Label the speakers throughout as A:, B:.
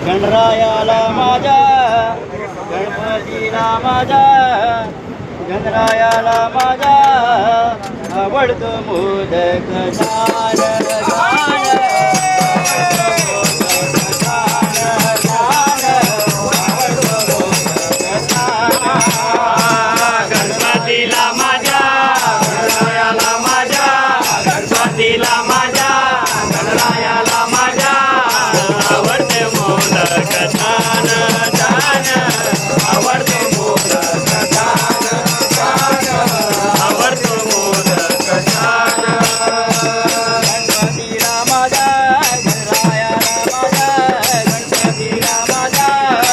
A: गणरायाला माझ्या गणपतीला माझ्या गणरायाला माझ्या आवडतो मोदक छान
B: गणपतीला माझ्या गणरायाला माझ्या गणपतीला माझ्या गणरायाला माझ्या आवडते मोदक छान छान आवडते मोदक छान छान आवडते मोदक छान
A: गणपतीला माझ्या गणरायाला माझ्या गणपतीला माझ्या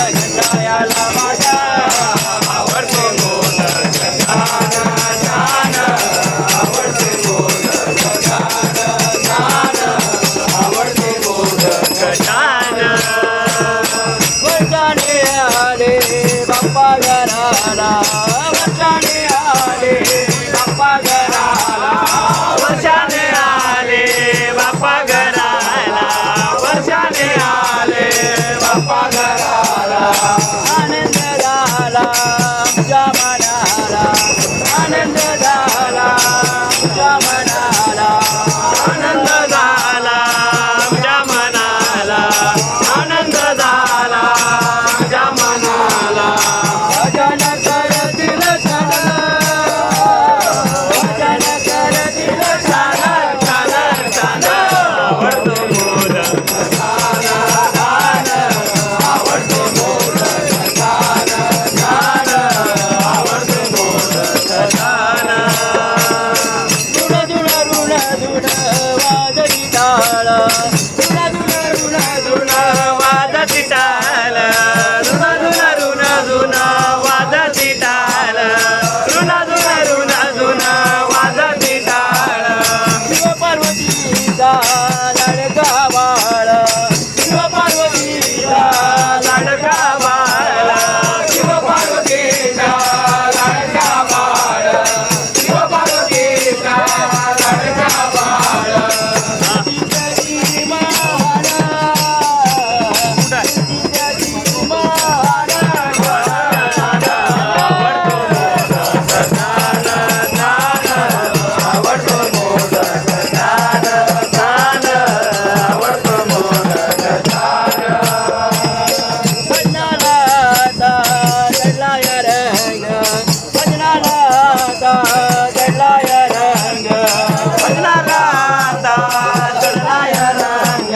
A: गणरायाला माझ्या
B: आवडते मोदक छान छान आवडते मोदक छान छान आवडते मोदक छान
A: वर्षाने आले बाप्पा घराला वर्षाने आले बाप्पा घराला
B: वर्षाने आले बाप्पा घराला वर्षाने आले बाप्पा घराला
A: आनंद झाला आमच्या मनाला आनंद झाला आमच्या मनाला
B: आनंद झाला आमच्या मनाला आनंद झाला आमच्या मनाला
A: भजन करतील सण भजन करतील
B: छान छान छान आवडतो मोदक छान छान आवडतो मोदक छान छान आवडतो मोदक छान
A: धुण धुण ऋण धुण वाजली टाळ धुण धुण ऋण
B: वाजती टाळ ऋण धुन ऋण धुन वाजती टाळ ऋण धुन ऋण धुन वाजती टाळ
A: शिव पार्वतीचा लाडका बाळ शिव पार्वतीचा
B: लाडका बाळ शिव पार्वतीचा लाडका बाळ शिव पार्वतीचा लाडका बाळ
A: तिची महाराज तिची महाराज
B: आवडतो मोदक छान छान आवडतो मोदक छान छान आवडतो मोदक छान
A: भजनाला चढलाय रंग भजनाला चढलाय रंग
B: भजनाला चढलाय रंग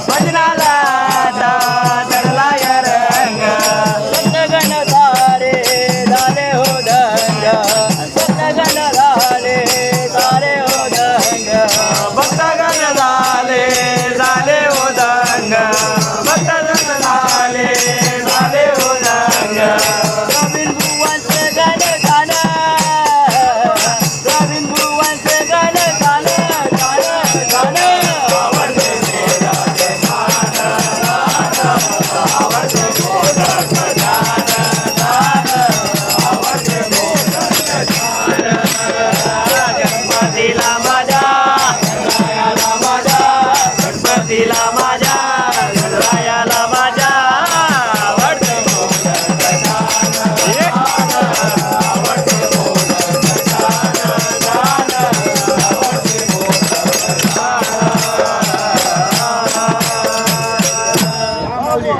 B: भजनाला चढलाय रंग
A: सतगण तारे झाले हो दंग सतगण झाले तारे हो दंग
B: भक्तगण झाले झाले ओ दंग भक्तगण झाले